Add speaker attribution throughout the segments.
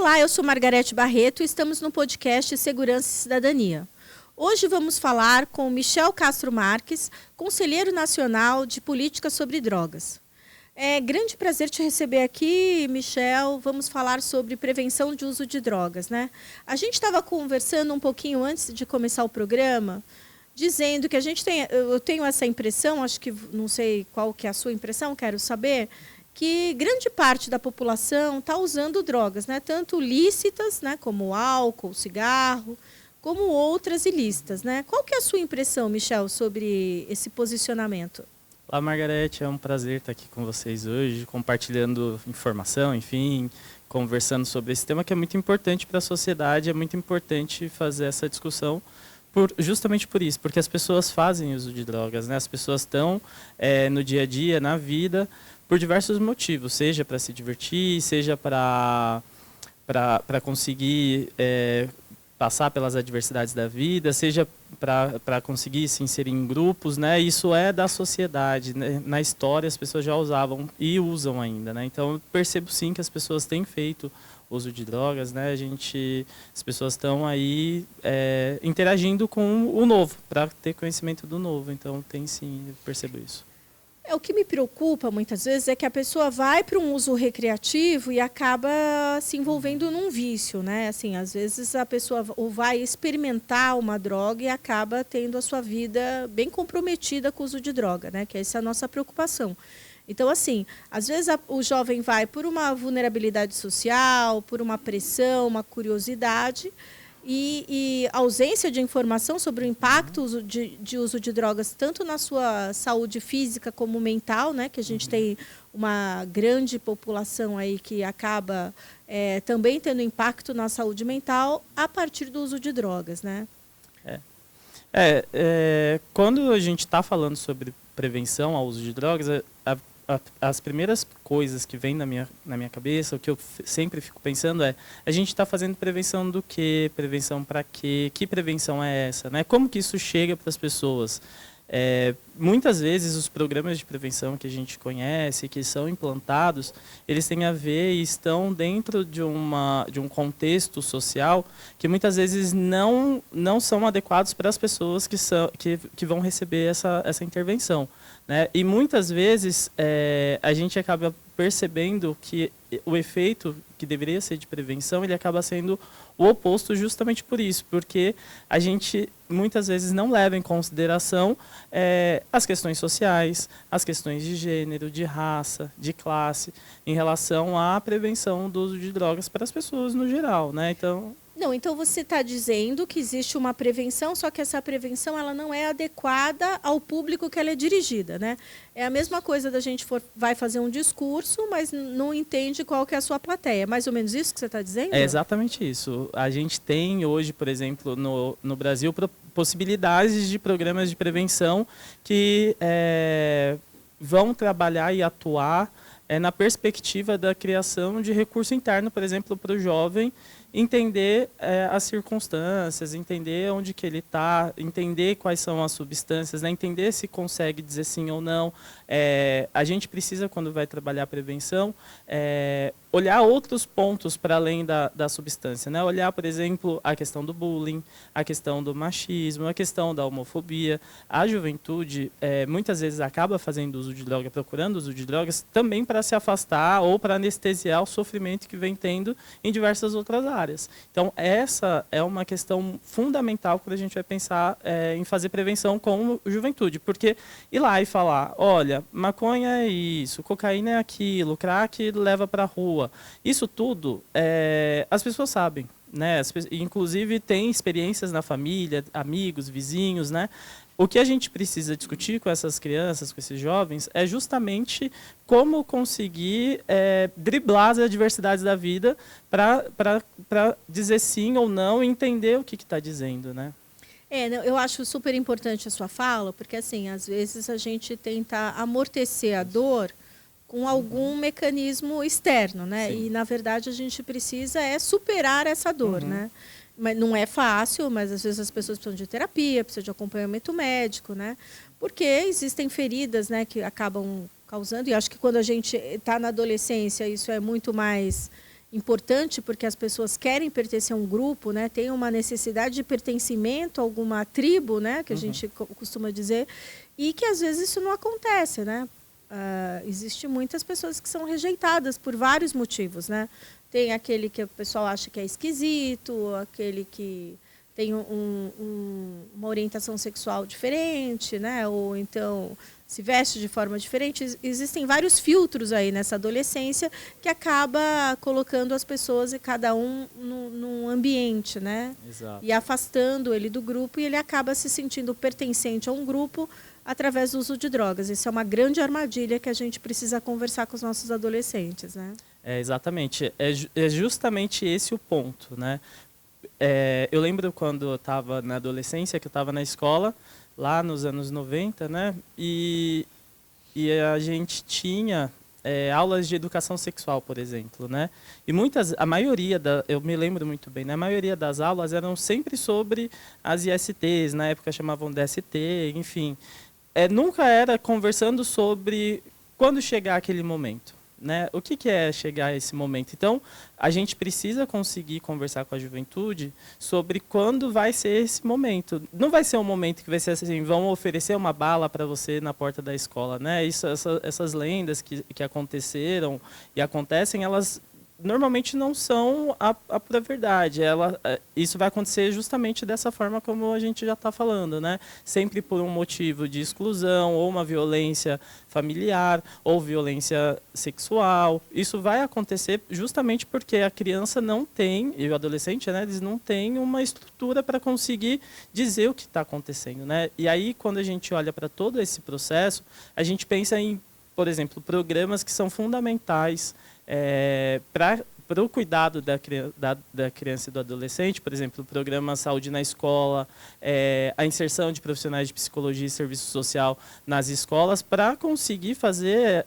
Speaker 1: Olá, eu sou Margarete Barreto e estamos no podcast Segurança e Cidadania. Hoje vamos falar com Michel Castro Marques, Conselheiro Nacional de Política sobre Drogas. É grande prazer te receber aqui, Michel. Vamos falar sobre prevenção de uso de drogas, né? A gente estava conversando um pouquinho antes de começar o programa, dizendo que eu tenho essa impressão, acho que não sei qual que é a sua impressão, quero saber, que grande parte da população está usando drogas, né? Tanto lícitas, né, como álcool, cigarro, como outras ilícitas, né? Qual que é a sua impressão, Michel, sobre esse posicionamento?
Speaker 2: Olá, Margarete, é um prazer estar aqui com vocês hoje, compartilhando informação, enfim, conversando sobre esse tema que é muito importante para a sociedade, é muito importante fazer essa discussão justamente por isso, porque as pessoas fazem uso de drogas, né? As pessoas estão no dia a dia, na vida, por diversos motivos, seja para se divertir, seja para conseguir passar pelas adversidades da vida, seja para conseguir se inserir em grupos, né? Isso é da sociedade, né? Na história as pessoas já usavam e usam ainda, né? Então eu percebo sim que as pessoas têm feito uso de drogas, né? As pessoas estão aí interagindo com o novo, para ter conhecimento do novo. Então tem sim, eu percebo isso.
Speaker 1: O que me preocupa muitas vezes é que a pessoa vai para um uso recreativo e acaba se envolvendo num vício, né? Assim, às vezes a pessoa ou vai experimentar uma droga e acaba tendo a sua vida bem comprometida com o uso de droga, né? Que essa é a nossa preocupação. Então, assim, às vezes o jovem vai por uma vulnerabilidade social, por uma pressão, uma curiosidade e ausência de informação sobre o impacto de uso de drogas, tanto na sua saúde física como mental, né? Que a gente tem uma grande população aí que acaba também tendo impacto na saúde mental a partir do uso de drogas, né?
Speaker 2: Quando a gente está falando sobre prevenção ao uso de drogas, as primeiras coisas que vêm na minha cabeça, o que eu sempre fico pensando a gente está fazendo prevenção do quê? Prevenção para quê? Que prevenção é essa? Né? Como que isso chega para as pessoas? Muitas vezes os programas de prevenção que a gente conhece, que são implantados, eles têm a ver e estão dentro de um contexto social que muitas vezes não são adequados para as pessoas que vão receber essa intervenção. Né? E muitas vezes a gente acaba percebendo que o efeito que deveria ser de prevenção, ele acaba sendo o oposto justamente por isso, porque a gente muitas vezes não leva em consideração as questões sociais, as questões de gênero, de raça, de classe, em relação à prevenção do uso de drogas para as pessoas no geral, né?
Speaker 1: Então você está dizendo que existe uma prevenção, só que essa prevenção ela não é adequada ao público que ela é dirigida, né? É a mesma coisa da gente vai fazer um discurso, mas não entende qual que é a sua plateia. É mais ou menos isso que você está dizendo?
Speaker 2: É exatamente isso. A gente tem hoje, por exemplo, no Brasil, possibilidades de programas de prevenção que vão trabalhar e atuar na perspectiva da criação de recurso interno, por exemplo, para o jovem entender as circunstâncias, entender onde que ele está, entender quais são as substâncias, né? Entender se consegue dizer sim ou não. A gente precisa, quando vai trabalhar a prevenção, olhar outros pontos para além da substância, né? Olhar, por exemplo, a questão do bullying, a questão do machismo, a questão da homofobia. A juventude muitas vezes acaba fazendo uso de droga, procurando uso de drogas, também para se afastar ou para anestesiar o sofrimento que vem tendo em diversas outras áreas. Então, essa é uma questão fundamental quando a gente vai pensar em fazer prevenção com a juventude, porque ir lá e falar, olha, maconha é isso, cocaína é aquilo, crack leva para a rua, isso tudo as pessoas sabem, né? Inclusive tem experiências na família, amigos, vizinhos, né? O que a gente precisa discutir com essas crianças, com esses jovens, é justamente como conseguir driblar as adversidades da vida para dizer sim ou não e entender o que está dizendo, né?
Speaker 1: Eu acho super importante a sua fala, porque assim, às vezes a gente tenta amortecer a dor com algum mecanismo externo, né? Sim. E na verdade a gente precisa superar essa dor, né? Mas não é fácil, mas às vezes as pessoas precisam de terapia, precisam de acompanhamento médico, né? Porque existem feridas, né, que acabam causando, e acho que quando a gente está na adolescência isso é muito mais importante porque as pessoas querem pertencer a um grupo, né? Tem uma necessidade de pertencimento a alguma tribo, né? Que a gente costuma dizer, e que às vezes isso não acontece, né? Existem muitas pessoas que são rejeitadas por vários motivos, né? Tem aquele que o pessoal acha que é esquisito, aquele que tem uma orientação sexual diferente, né? Ou então se veste de forma diferente. Existem vários filtros aí nessa adolescência que acaba colocando as pessoas e cada um num ambiente, né?
Speaker 2: Exato.
Speaker 1: E afastando ele do grupo, e ele acaba se sentindo pertencente a um grupo através do uso de drogas. Isso é uma grande armadilha que a gente precisa conversar com os nossos adolescentes, né?
Speaker 2: Exatamente. É justamente esse o ponto, né? Eu lembro quando eu estava na adolescência, que eu estava na escola, lá nos anos 90, né? E a gente tinha aulas de educação sexual, por exemplo, né? E a maioria, eu me lembro muito bem, né? A maioria das aulas eram sempre sobre as ISTs, na época chamavam DST, enfim. Nunca era conversando sobre quando chegar aquele momento, né? O que é chegar a esse momento? Então, a gente precisa conseguir conversar com a juventude sobre quando vai ser esse momento. Não vai ser um momento que vai ser assim, vão oferecer uma bala para você na porta da escola, né? Essas lendas que aconteceram e acontecem, elas normalmente não são a pura verdade. Isso vai acontecer justamente dessa forma como a gente já está falando, né? Sempre por um motivo de exclusão, ou uma violência familiar, ou violência sexual. Isso vai acontecer justamente porque a criança não tem, e o adolescente, né, eles não têm uma estrutura para conseguir dizer o que está acontecendo, né? E aí, quando a gente olha para todo esse processo, a gente pensa em, por exemplo, programas que são fundamentais para o cuidado da criança e do adolescente, por exemplo, o programa Saúde na Escola, a inserção de profissionais de psicologia e serviço social nas escolas, para conseguir fazer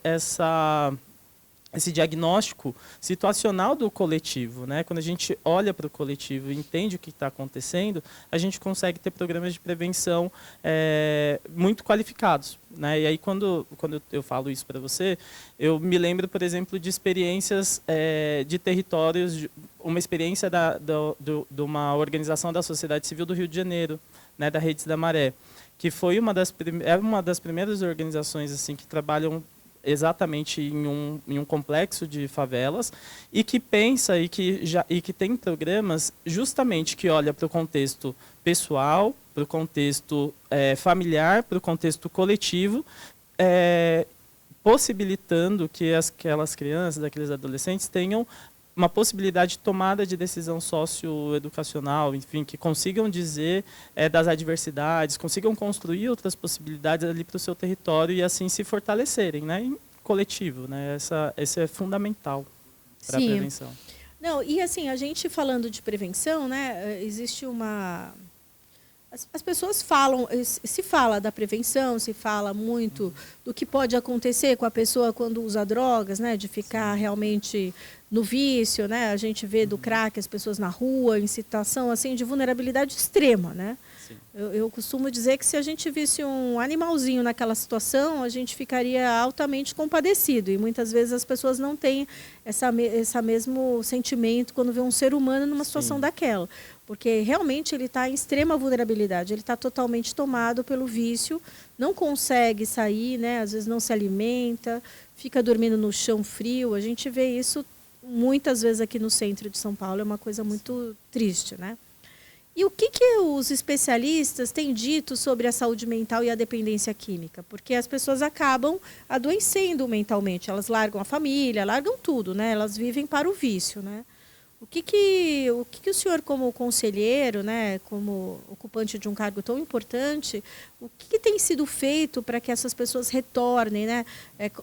Speaker 2: esse diagnóstico situacional do coletivo, né? Quando a gente olha para o coletivo e entende o que está acontecendo, a gente consegue ter programas de prevenção muito qualificados, né? E aí, quando eu falo isso para você, eu me lembro, por exemplo, de experiências de territórios, uma experiência de uma organização da sociedade civil do Rio de Janeiro, né, da Redes da Maré, que foi uma das primeiras organizações assim que trabalham exatamente em um complexo de favelas, e que pensa e que tem programas justamente que olha para o contexto pessoal, para o contexto familiar, para o contexto coletivo, possibilitando que aquelas crianças, aqueles adolescentes tenham uma possibilidade de tomada de decisão socioeducacional, enfim, que consigam dizer das adversidades, consigam construir outras possibilidades ali para o seu território e assim se fortalecerem, né, em coletivo, né? Esse é fundamental para a prevenção.
Speaker 1: Não, e assim, a gente falando de prevenção, né, existe as pessoas se fala da prevenção, se fala muito do que pode acontecer com a pessoa quando usa drogas, né, de ficar realmente no vício, né? A gente vê do crack as pessoas na rua em situação assim de vulnerabilidade extrema, né? Eu costumo dizer que se a gente visse um animalzinho naquela situação, a gente ficaria altamente compadecido, e muitas vezes as pessoas não têm esse mesmo sentimento quando vê um ser humano numa situação daquela, porque realmente ele está em extrema vulnerabilidade, ele está totalmente tomado pelo vício, não consegue sair, né? Às vezes não se alimenta, fica dormindo no chão frio. A gente vê isso muitas vezes aqui no centro de São Paulo, é uma coisa muito triste, né? E o que os especialistas têm dito sobre a saúde mental e a dependência química? Porque as pessoas acabam adoecendo mentalmente, elas largam a família, largam tudo, né? Elas vivem para o vício, né? O que o senhor, como conselheiro, né, como ocupante de um cargo tão importante, o que tem sido feito para que essas pessoas retornem, né,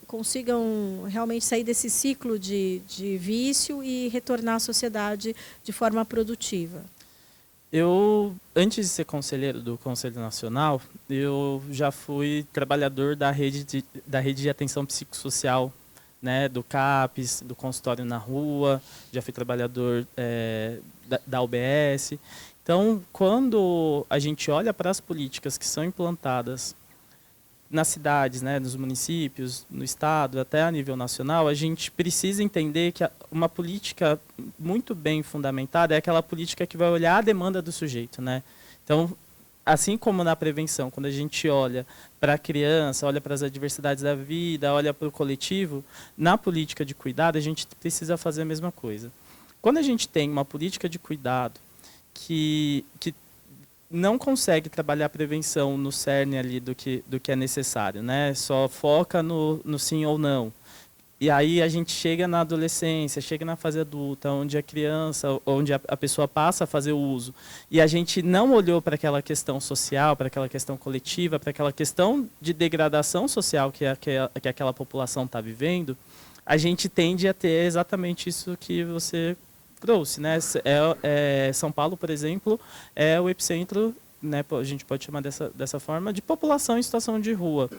Speaker 1: consigam realmente sair desse ciclo de vício e retornar à sociedade de forma produtiva?
Speaker 2: Antes de ser conselheiro do Conselho Nacional, eu já fui trabalhador da rede de atenção psicossocial, né, do CAPES, do consultório na rua, já fui trabalhador da UBS. Então, quando a gente olha para as políticas que são implantadas nas cidades, né, nos municípios, no estado, até a nível nacional, a gente precisa entender que uma política muito bem fundamentada é aquela política que vai olhar a demanda do sujeito, né? Então, assim como na prevenção, quando a gente olha para a criança, olha para as adversidades da vida, olha para o coletivo, na política de cuidado a gente precisa fazer a mesma coisa. Quando a gente tem uma política de cuidado que não consegue trabalhar a prevenção no cerne ali do que é necessário, né? Só foca no sim ou não. E aí a gente chega na adolescência, chega na fase adulta, onde a criança, onde a pessoa passa a fazer o uso, e a gente não olhou para aquela questão social, para aquela questão coletiva, para aquela questão de degradação social que aquela população está vivendo, a gente tende a ter exatamente isso que você trouxe, né? São Paulo, por exemplo, é o epicentro, né, a gente pode chamar dessa forma, de população em situação de rua.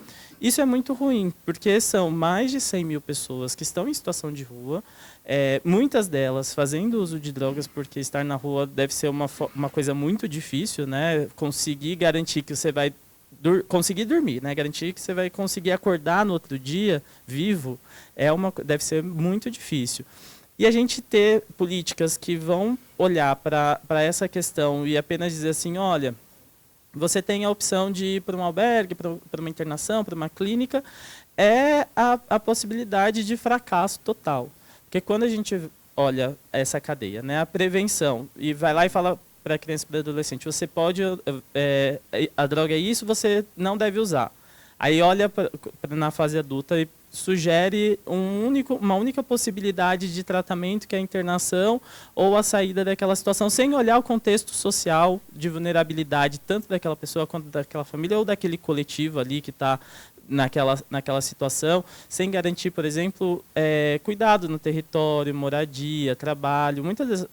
Speaker 2: Isso é muito ruim, porque são mais de 100 mil pessoas que estão em situação de rua, muitas delas fazendo uso de drogas, porque estar na rua deve ser uma coisa muito difícil, né? Conseguir garantir que você vai conseguir dormir, né? Garantir que você vai conseguir acordar no outro dia vivo, deve ser muito difícil. E a gente ter políticas que vão olhar para essa questão e apenas dizer assim, olha, você tem a opção de ir para um albergue, para uma internação, para uma clínica, é a possibilidade de fracasso total. Porque quando a gente olha essa cadeia, né, a prevenção, e vai lá e fala para a criança e para o adolescente, você pode, a droga é isso, você não deve usar. Aí olha na fase adulta e sugere uma única possibilidade de tratamento, que é a internação ou a saída daquela situação, sem olhar o contexto social de vulnerabilidade, tanto daquela pessoa quanto daquela família ou daquele coletivo ali que está naquela situação, sem garantir, por exemplo, cuidado no território, moradia, trabalho.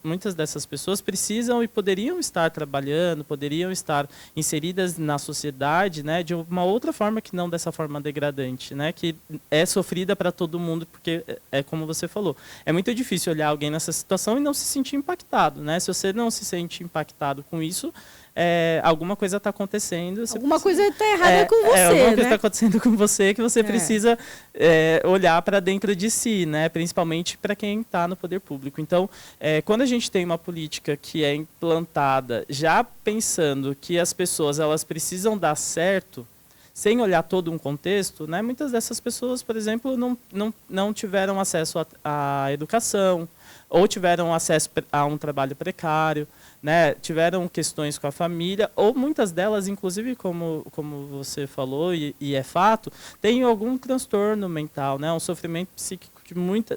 Speaker 2: Muitas dessas pessoas precisam e poderiam estar trabalhando, poderiam estar inseridas na sociedade, né, de uma outra forma que não dessa forma degradante, né, que é sofrida para todo mundo, porque é como você falou, é muito difícil olhar alguém nessa situação e não se sentir impactado, né? Se você não se sente impactado com isso, alguma coisa está acontecendo.
Speaker 1: Alguma coisa está errada com você,
Speaker 2: alguma coisa
Speaker 1: né?
Speaker 2: está acontecendo com você que você precisa olhar para dentro de si, né? Principalmente para quem está no poder público. Então, quando a gente tem uma política que é implantada já pensando que as pessoas elas precisam dar certo, sem olhar todo um contexto, né? Muitas dessas pessoas, por exemplo, não tiveram acesso à educação, ou tiveram acesso a um trabalho precário, né? Tiveram questões com a família, ou muitas delas, inclusive, como você falou, e é fato, têm algum transtorno mental, né? Um sofrimento psíquico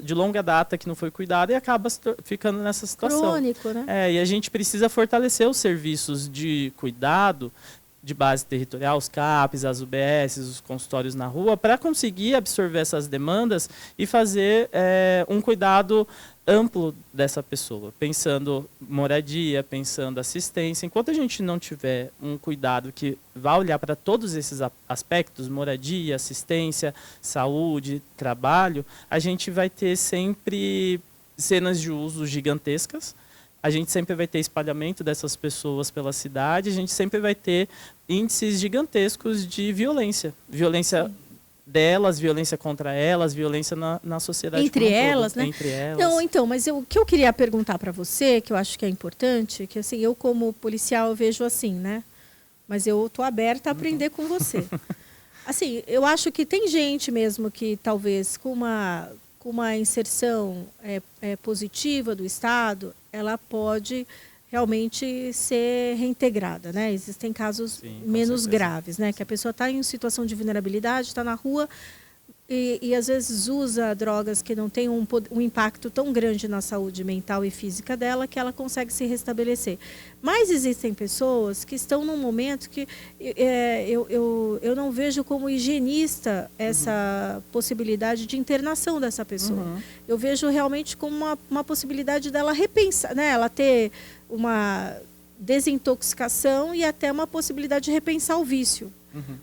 Speaker 2: de longa data que não foi cuidado e acaba ficando nessa situação.
Speaker 1: Crônico, né?
Speaker 2: E a gente precisa fortalecer os serviços de cuidado de base territorial, os CAPs, as UBS, os consultórios na rua, para conseguir absorver essas demandas e fazer um cuidado amplo dessa pessoa, pensando moradia, pensando assistência. Enquanto a gente não tiver um cuidado que vá olhar para todos esses aspectos, moradia, assistência, saúde, trabalho, a gente vai ter sempre cenas de uso gigantescas, a gente sempre vai ter espalhamento dessas pessoas pela cidade, a gente sempre vai ter índices gigantescos de violência. Violência delas, violência contra elas, violência na sociedade
Speaker 1: entre
Speaker 2: como um
Speaker 1: elas,
Speaker 2: todo.
Speaker 1: né?
Speaker 2: Entre elas.
Speaker 1: Então, mas o que eu queria perguntar para você, que eu acho que é importante, que assim, eu como policial eu vejo assim, né? Mas eu estou aberta a aprender com você. Assim, eu acho que tem gente mesmo que talvez com uma inserção positiva do Estado, ela pode realmente ser reintegrada, né? Existem casos menos graves, né? Que a pessoa está em situação de vulnerabilidade, está na rua e às vezes usa drogas que não têm um impacto tão grande na saúde mental e física dela que ela consegue se restabelecer. Mas existem pessoas que estão num momento que eu não vejo como higienista essa possibilidade de internação dessa pessoa. Eu vejo realmente como uma possibilidade dela repensar, né? Ela ter uma desintoxicação e até uma possibilidade de repensar o vício.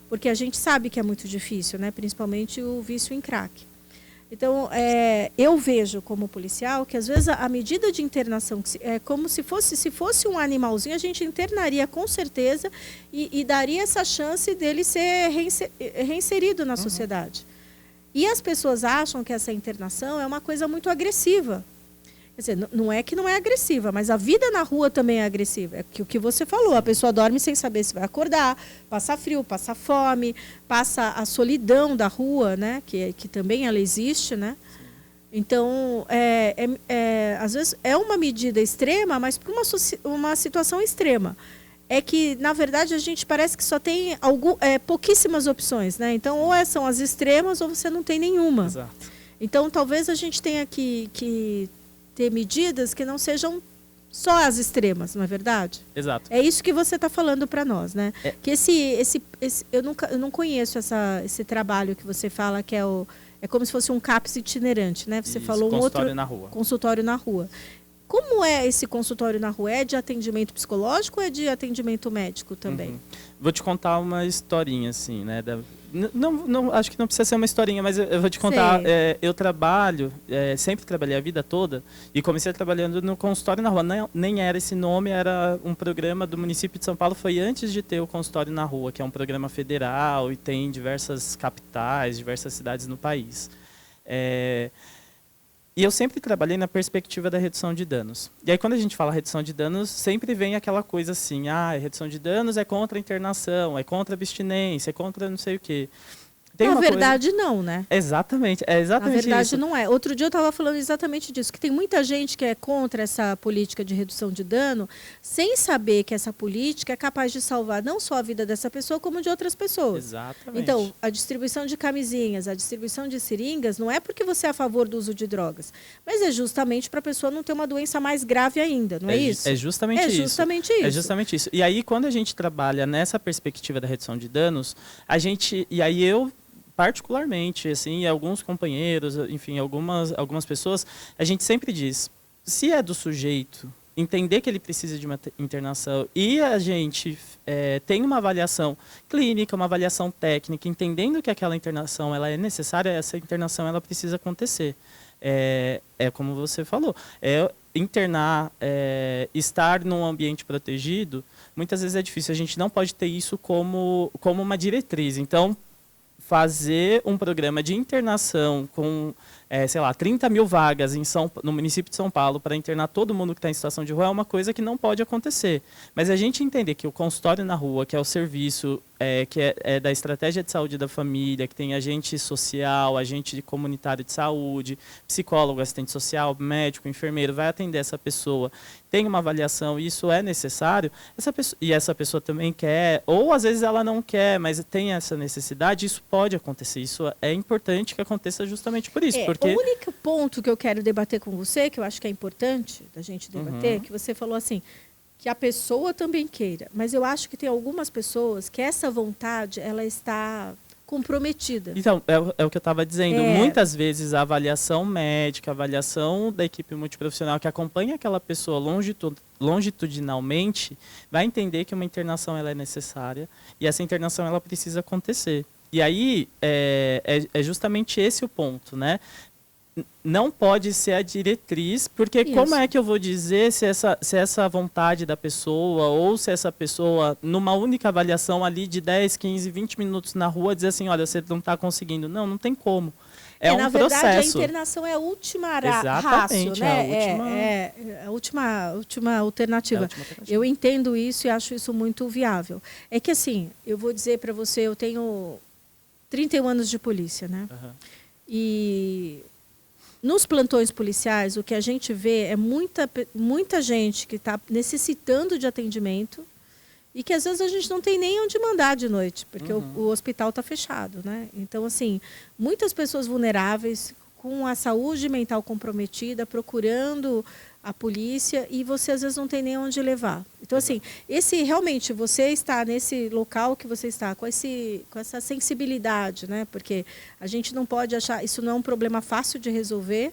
Speaker 1: Porque a gente sabe que é muito difícil, né? Principalmente o vício em crack. Então, eu vejo como policial que, às vezes, a medida de internação, é como se fosse um animalzinho, a gente internaria com certeza e daria essa chance dele ser reinserido na sociedade. E as pessoas acham que essa internação é uma coisa muito agressiva. Quer dizer, não é que não é agressiva, mas a vida na rua também é agressiva. É que o que você falou, a pessoa dorme sem saber se vai acordar, passa frio, passa fome, passa a solidão da rua, né? Que também ela existe, né? Então, às vezes é uma medida extrema, mas para uma situação extrema. É que, na verdade, a gente parece que só tem pouquíssimas opções, né? Então, ou são as extremas ou você não tem nenhuma.
Speaker 2: Exato.
Speaker 1: Então, talvez a gente tenha que ter medidas que não sejam só as extremas, não é verdade?
Speaker 2: Exato.
Speaker 1: É isso que você está falando para nós, né? Que eu não conheço esse trabalho que você fala que é como se fosse um CAPS itinerante, né? Você falou um outro
Speaker 2: na rua.
Speaker 1: Consultório na rua. Como é esse consultório na rua? É de atendimento psicológico ou é de atendimento médico também?
Speaker 2: Vou te contar uma historinha, assim, né? Não, acho que não precisa ser uma historinha, mas eu vou te contar. Eu trabalho, sempre trabalhei a vida toda, e comecei trabalhando no consultório na rua. Nem era esse nome, era um programa do município de São Paulo, foi antes de ter o consultório na rua, que é um programa federal e tem diversas capitais, diversas cidades no país. E eu sempre trabalhei na perspectiva da redução de danos. E aí, quando a gente fala redução de danos, sempre vem aquela coisa assim, redução de danos é contra a internação, é contra a abstinência, é contra não sei o quê.
Speaker 1: Na verdade, não, né?
Speaker 2: Exatamente, é exatamente isso.
Speaker 1: Na verdade, não é. Outro dia eu estava falando exatamente disso, que tem muita gente que é contra essa política de redução de dano, sem saber que essa política é capaz de salvar não só a vida dessa pessoa, como de outras pessoas.
Speaker 2: Exatamente.
Speaker 1: Então, a distribuição de camisinhas, a distribuição de seringas, não é porque você é a favor do uso de drogas, mas é justamente para a pessoa não ter uma doença mais grave ainda, não é isso?
Speaker 2: É justamente isso.
Speaker 1: É justamente
Speaker 2: isso. E aí, quando a gente trabalha nessa perspectiva da redução de danos, e aí eu particularmente, assim, e alguns companheiros, enfim, algumas pessoas, a gente sempre diz, se é do sujeito entender que ele precisa de uma internação e a gente tem uma avaliação clínica, uma avaliação técnica, entendendo que aquela internação ela é necessária, essa internação ela precisa acontecer. Como você falou, internar, estar num ambiente protegido, muitas vezes é difícil, a gente não pode ter isso como uma diretriz. Então, fazer um programa de internação com, 30 mil vagas no município de São Paulo para internar todo mundo que está em situação de rua é uma coisa que não pode acontecer. Mas a gente entender que o consultório na rua, que é o serviço que é da estratégia de saúde da família, que tem agente social, agente comunitário de saúde, psicólogo, assistente social, médico, enfermeiro, vai atender essa pessoa, tem uma avaliação, e isso é necessário, essa pessoa também quer, ou às vezes ela não quer, mas tem essa necessidade, isso pode acontecer, isso é importante que aconteça justamente por isso. Porque...
Speaker 1: O único ponto que eu quero debater com você, que eu acho que é importante da gente debater, que você falou assim, que a pessoa também queira, mas eu acho que tem algumas pessoas que essa vontade ela está comprometida.
Speaker 2: Então, é o que eu estava dizendo. Muitas vezes a avaliação médica, a avaliação da equipe multiprofissional que acompanha aquela pessoa longitudinalmente vai entender que uma internação ela é necessária e essa internação ela precisa acontecer. E aí é justamente esse o ponto, né? Não pode ser a diretriz, porque como é que eu vou dizer se essa vontade da pessoa, ou se essa pessoa, numa única avaliação ali de 10, 15, 20 minutos na rua, dizer assim, olha, você não está conseguindo. Não tem como.
Speaker 1: Na verdade, a internação é a última rácio, né? A última alternativa. Eu entendo isso e acho isso muito viável. É que assim, eu vou dizer para você, eu tenho 31 anos de polícia, né? E nos plantões policiais, o que a gente vê é muita gente que está necessitando de atendimento e que às vezes a gente não tem nem onde mandar de noite, porque o hospital está fechado, né? Então, assim, muitas pessoas vulneráveis, com a saúde mental comprometida, procurando a polícia e você às vezes não tem nem onde levar. Então, assim, realmente você está nesse local que você está, com essa sensibilidade, né? Porque a gente não pode achar, isso não é um problema fácil de resolver,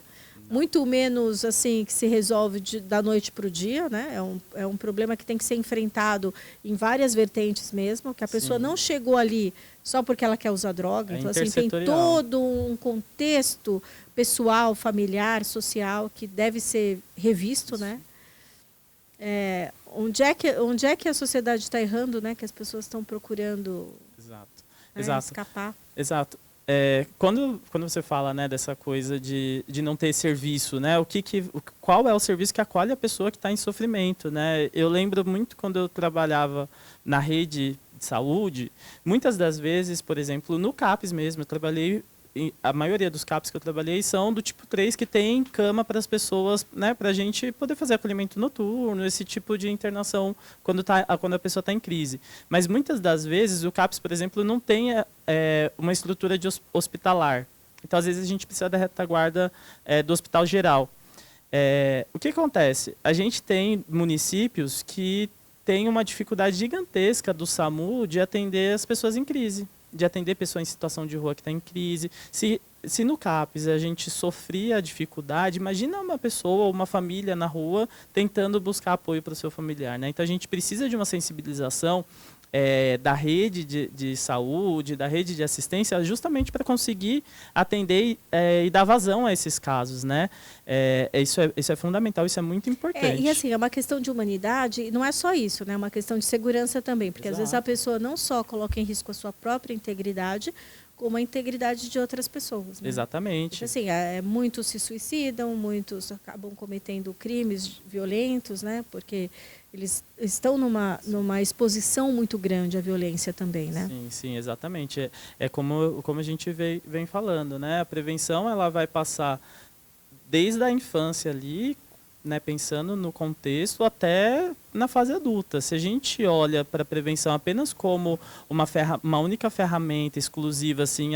Speaker 1: muito menos assim que se resolve da noite para o dia, né? É um problema que tem que ser enfrentado em várias vertentes mesmo, que a pessoa não chegou ali só porque ela quer usar droga. Então, assim, tem todo um contexto pessoal, familiar, social, que deve ser revisto, né? Onde é que a sociedade está errando, né? Que as pessoas estão procurando escapar.
Speaker 2: Exato. Quando você fala, né, dessa coisa de não ter serviço, né, qual é o serviço que acolhe a pessoa que está em sofrimento, né? Eu lembro muito quando eu trabalhava na rede de saúde, muitas das vezes, por exemplo, no CAPS mesmo, eu trabalhei, a maioria dos CAPs que eu trabalhei são do tipo 3, que tem cama para as pessoas, né, para a gente poder fazer acolhimento noturno, esse tipo de internação quando a pessoa está em crise. Mas muitas das vezes o CAPS, por exemplo, não tem uma estrutura de hospitalar. Então, às vezes, a gente precisa da retaguarda do hospital geral. O que acontece? A gente tem municípios que têm uma dificuldade gigantesca do SAMU de atender as pessoas em crise, de atender pessoas em situação de rua que está em crise. Se no CAPS a gente sofria a dificuldade, imagina uma pessoa ou uma família na rua tentando buscar apoio para o seu familiar, né? Então a gente precisa de uma sensibilização da rede de saúde, da rede de assistência, justamente para conseguir atender e dar vazão a esses casos, né? Isso é fundamental, isso é muito importante.
Speaker 1: E assim, é uma questão de humanidade, e não é só isso, né? É uma questão de segurança também, porque às vezes a pessoa não só coloca em risco a sua própria integridade, como a integridade de outras pessoas. Né?
Speaker 2: Exatamente.
Speaker 1: Porque, assim, muitos se suicidam, muitos acabam cometendo crimes violentos, né? Porque eles estão numa exposição muito grande à violência também, né?
Speaker 2: Sim, exatamente. Como a gente vem falando, né? A prevenção ela vai passar desde a infância ali, né, pensando no contexto, até na fase adulta. Se a gente olha para a prevenção apenas como uma única ferramenta exclusiva, assim,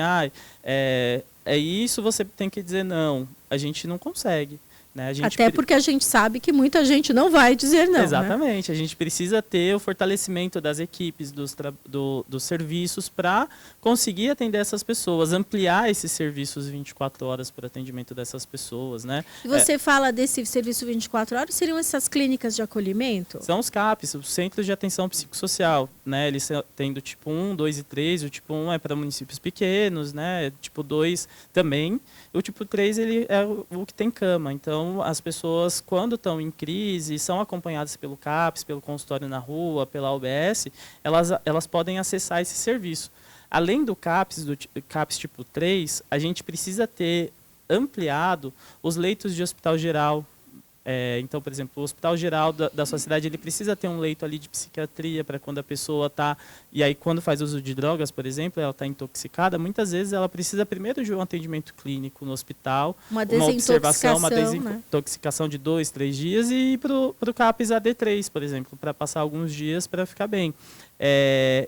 Speaker 2: é isso, você tem que dizer não, a gente não consegue. Né?
Speaker 1: Até porque a gente sabe que muita gente não vai dizer não.
Speaker 2: Exatamente.
Speaker 1: Né?
Speaker 2: A gente precisa ter o fortalecimento das equipes, dos serviços para conseguir atender essas pessoas, ampliar esses serviços 24 horas para atendimento dessas pessoas. Né?
Speaker 1: E você fala desse serviço 24 horas, seriam essas clínicas de acolhimento?
Speaker 2: São os CAPs, os Centros de Atenção Psicossocial. Né? Eles têm do tipo 1, 2 e 3. O tipo 1 é para municípios pequenos, né? Tipo 2 também. O tipo 3 ele é o que tem cama. Então, as pessoas, quando estão em crise, são acompanhadas pelo CAPS, pelo consultório na rua, pela UBS, elas podem acessar esse serviço. Além do CAPS tipo 3, a gente precisa ter ampliado os leitos de hospital geral. Então, por exemplo, o hospital geral da sua cidade, ele precisa ter um leito ali de psiquiatria para quando a pessoa está... E aí, quando faz uso de drogas, por exemplo, ela está intoxicada, muitas vezes ela precisa primeiro de um atendimento clínico no hospital, uma observação, uma desintoxicação de 2, 3 dias e ir para o CAPS AD3, por exemplo, para passar alguns dias para ficar bem.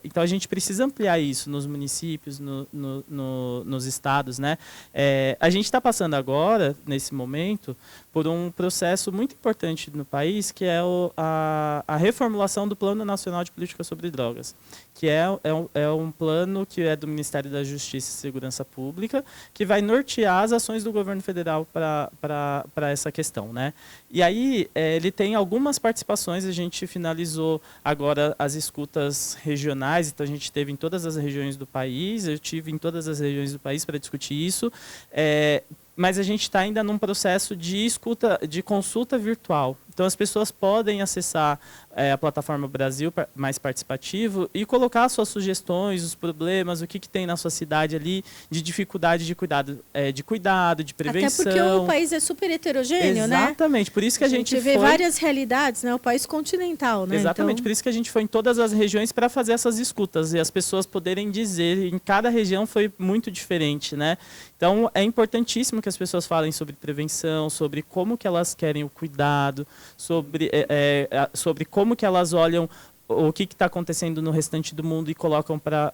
Speaker 2: Então, a gente precisa ampliar isso nos municípios, nos estados. Né? A gente está passando agora, nesse momento, por um processo muito importante no país, que é a reformulação do Plano Nacional de Política sobre Drogas, que é um plano que é do Ministério da Justiça e Segurança Pública, que vai nortear as ações do governo federal para essa questão. Né? E aí, ele tem algumas participações, a gente finalizou agora as escutas regionais, então a gente teve em todas as regiões do país, eu tive em todas as regiões do país para discutir isso, mas a gente está ainda num processo de consulta virtual. Então, as pessoas podem acessar a plataforma Brasil Mais Participativo e colocar suas sugestões, os problemas, o que tem na sua cidade ali de dificuldade de cuidado, de prevenção.
Speaker 1: Até porque o país é super heterogêneo, né?
Speaker 2: Exatamente, por isso que a gente
Speaker 1: vê várias realidades, né? O país continental, né?
Speaker 2: Exatamente, então... por isso que a gente foi em todas as regiões para fazer essas escutas e as pessoas poderem dizer, em cada região foi muito diferente, né? Então, é importantíssimo que as pessoas falem sobre prevenção, sobre como que elas querem o cuidado, sobre como que elas olham o que está acontecendo no restante do mundo e colocam para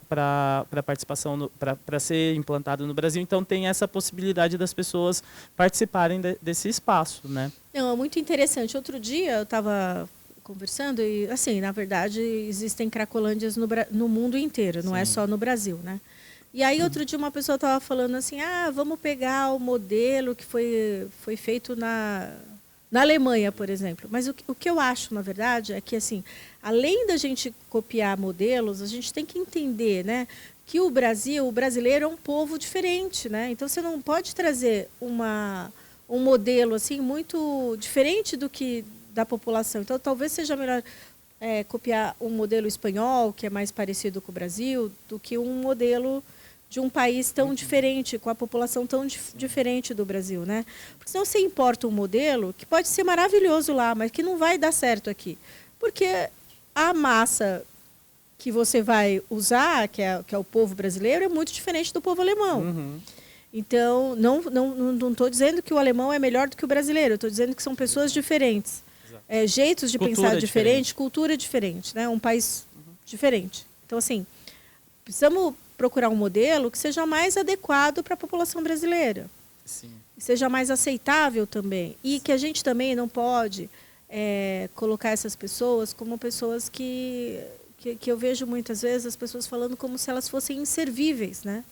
Speaker 2: participação, para ser implantado no Brasil. Então, tem essa possibilidade das pessoas participarem desse espaço. Né?
Speaker 1: Não, é muito interessante. Outro dia eu estava conversando e, assim, na verdade, existem cracolândias no mundo inteiro, não é só no Brasil, né? E aí, outro dia, uma pessoa estava falando assim, vamos pegar o modelo que foi feito na Alemanha, por exemplo. Mas o que eu acho, na verdade, é que, assim, além da gente copiar modelos, a gente tem que entender, né, que o brasileiro é um povo diferente, né? Então, você não pode trazer um modelo assim muito diferente do que da população. Então, talvez seja melhor copiar um modelo espanhol, que é mais parecido com o Brasil, do que um modelo de um país tão diferente, com a população tão diferente do Brasil, né? Porque senão você importa um modelo que pode ser maravilhoso lá, mas que não vai dar certo aqui. Porque a massa que você vai usar, que é o povo brasileiro, é muito diferente do povo alemão.
Speaker 2: Uhum.
Speaker 1: Então, não estou dizendo que o alemão é melhor do que o brasileiro, estou dizendo que são pessoas diferentes. Jeitos de
Speaker 2: Cultura
Speaker 1: pensar diferente, cultura diferente, né? Um país diferente. Então, assim, precisamos procurar um modelo que seja mais adequado para a população brasileira.
Speaker 2: Sim.
Speaker 1: Seja mais aceitável também. E que a gente também não pode colocar essas pessoas como pessoas que eu vejo muitas vezes as pessoas falando como se elas fossem inservíveis, né?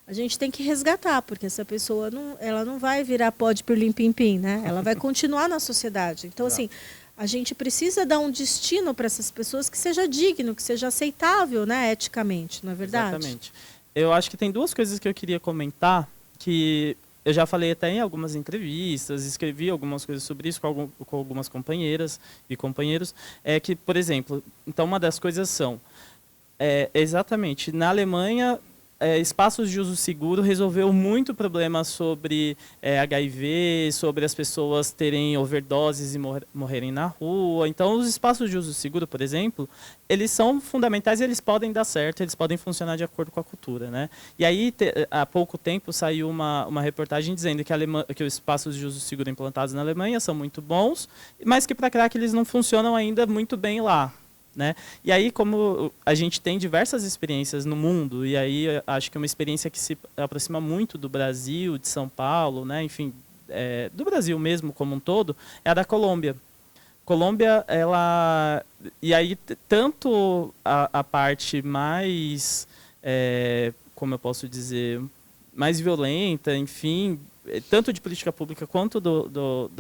Speaker 1: A gente tem que resgatar, porque essa pessoa ela não vai virar pó de pirlim-pim-pim, né? Ela vai continuar na sociedade. Então, assim, a gente precisa dar um destino para essas pessoas que seja digno, que seja aceitável, né, eticamente, não é verdade?
Speaker 2: Exatamente. Eu acho que tem duas coisas que eu queria comentar, que eu já falei até em algumas entrevistas, escrevi algumas coisas sobre isso com algumas companheiras e companheiros, que, por exemplo, então uma das coisas são, exatamente, na Alemanha, espaços de uso seguro resolveu muito problema sobre HIV, sobre as pessoas terem overdoses e morrerem na rua. Então, os espaços de uso seguro, por exemplo, eles são fundamentais e eles podem dar certo, eles podem funcionar de acordo com a cultura, né? E aí, há pouco tempo, saiu uma reportagem dizendo que os espaços de uso seguro implantados na Alemanha são muito bons, mas que para crack eles não funcionam ainda muito bem lá. Né? E aí, como a gente tem diversas experiências no mundo, e aí acho que é uma experiência que se aproxima muito do Brasil, de São Paulo, né? Enfim, do Brasil mesmo como um todo, é a da Colômbia. Colômbia, ela... E aí, tanto a parte mais, como eu posso dizer, mais violenta, enfim, tanto de política pública quanto do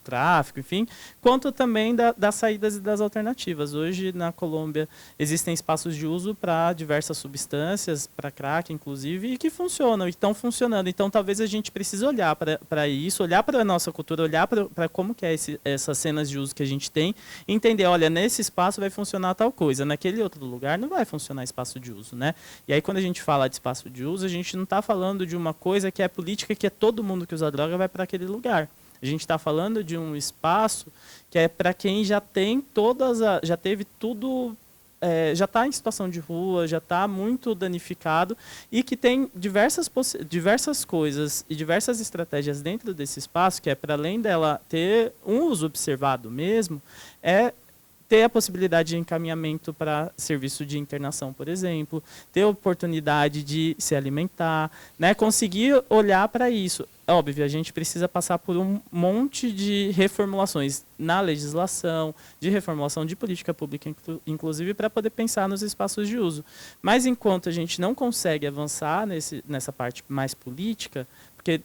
Speaker 2: tráfico, enfim, quanto também das saídas e das alternativas. Hoje, na Colômbia, existem espaços de uso para diversas substâncias, para crack, inclusive, e que funcionam, e estão funcionando. Então, talvez a gente precise olhar para isso, olhar para a nossa cultura, olhar para como que é essas cenas de uso que a gente tem, e entender, olha, nesse espaço vai funcionar tal coisa, naquele outro lugar não vai funcionar espaço de uso, né? E aí, quando a gente fala de espaço de uso, a gente não está falando de uma coisa que é política, que é todo mundo que usa droga vai para aquele lugar. A gente está falando de um espaço que é para quem já tem já teve tudo, já está em situação de rua, já está muito danificado e que tem diversas coisas e diversas estratégias dentro desse espaço, que é para além dela ter um uso observado mesmo, ter a possibilidade de encaminhamento para serviço de internação, por exemplo, ter a oportunidade de se alimentar, né? Conseguir olhar para isso. Óbvio, a gente precisa passar por um monte de reformulações na legislação, de reformulação de política pública, inclusive, para poder pensar nos espaços de uso. Mas enquanto a gente não consegue avançar nessa parte mais política, porque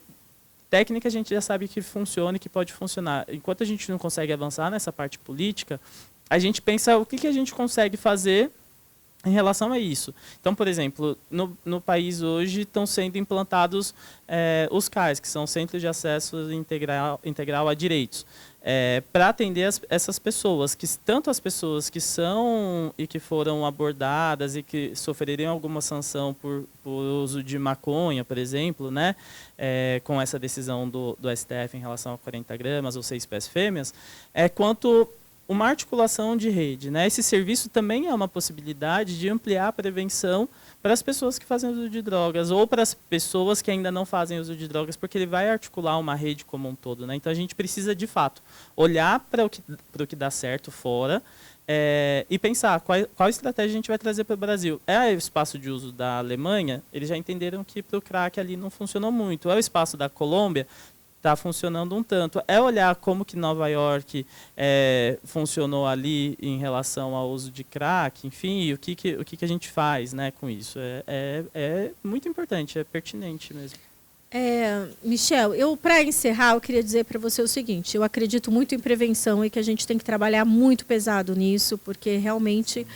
Speaker 2: técnica a gente já sabe que funciona e que pode funcionar. Enquanto a gente não consegue avançar nessa parte política, a gente pensa o que a gente consegue fazer em relação a isso. Então, por exemplo, no país hoje estão sendo implantados os CAIs, que são Centros de Acesso Integral a Direitos, para atender essas pessoas, tanto as pessoas que são e que foram abordadas e que sofreriam alguma sanção por uso de maconha, por exemplo, né, com essa decisão do STF em relação a 40 gramas ou 6 pés fêmeas, quanto uma articulação de rede, né? Esse serviço também é uma possibilidade de ampliar a prevenção para as pessoas que fazem uso de drogas ou para as pessoas que ainda não fazem uso de drogas, porque ele vai articular uma rede como um todo, né? Então a gente precisa, de fato, olhar para o que dá certo fora e pensar qual estratégia a gente vai trazer para o Brasil. É o espaço de uso da Alemanha, eles já entenderam que para o crack ali não funcionou muito. É o espaço da Colômbia, está funcionando um tanto. É olhar como que Nova York funcionou ali em relação ao uso de crack, enfim, e o que a gente faz, né, com isso. É muito importante, é pertinente mesmo.
Speaker 1: Michel, para encerrar, eu queria dizer para você o seguinte: eu acredito muito em prevenção e que a gente tem que trabalhar muito pesado nisso, porque realmente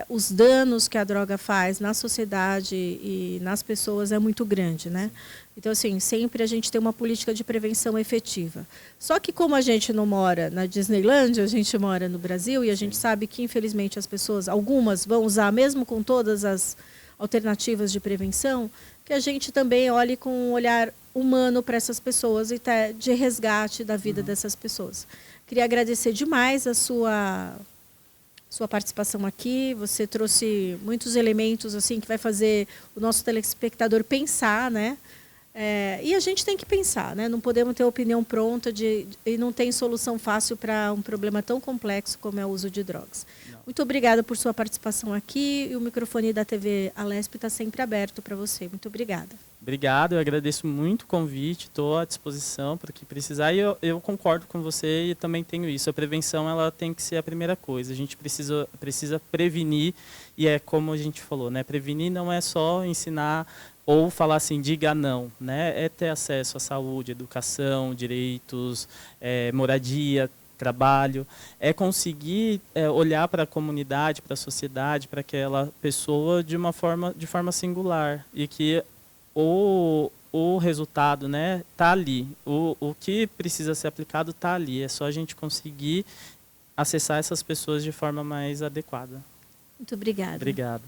Speaker 1: os danos que a droga faz na sociedade e nas pessoas é muito grande, né? Então, assim, sempre a gente tem uma política de prevenção efetiva. Só que como a gente não mora na Disneylândia, a gente mora no Brasil e a gente sabe que, infelizmente, as pessoas, algumas vão usar, mesmo com todas as alternativas de prevenção, que a gente também olhe com um olhar humano para essas pessoas e de resgate da vida dessas pessoas. Queria agradecer demais a sua participação aqui. Você trouxe muitos elementos assim que vai fazer o nosso telespectador pensar, né? E a gente tem que pensar, né? Não podemos ter opinião pronta e não tem solução fácil para um problema tão complexo como é o uso de drogas. Não. Muito obrigada por sua participação aqui e o microfone da TV Alesp está sempre aberto para você. Muito obrigada.
Speaker 2: Obrigado, eu agradeço muito o convite, estou à disposição para o que precisar e eu concordo com você e também tenho isso. A prevenção ela tem que ser a primeira coisa, a gente precisa prevenir e é como a gente falou, né? Prevenir não é só ensinar ou falar assim, diga não, né? É ter acesso à saúde, educação, direitos, moradia, trabalho, é conseguir olhar para a comunidade, para a sociedade, para aquela pessoa de forma singular e que o resultado, né, tá ali. O que precisa ser aplicado está ali. É só a gente conseguir acessar essas pessoas de forma mais adequada.
Speaker 1: Muito obrigada.
Speaker 2: Obrigado.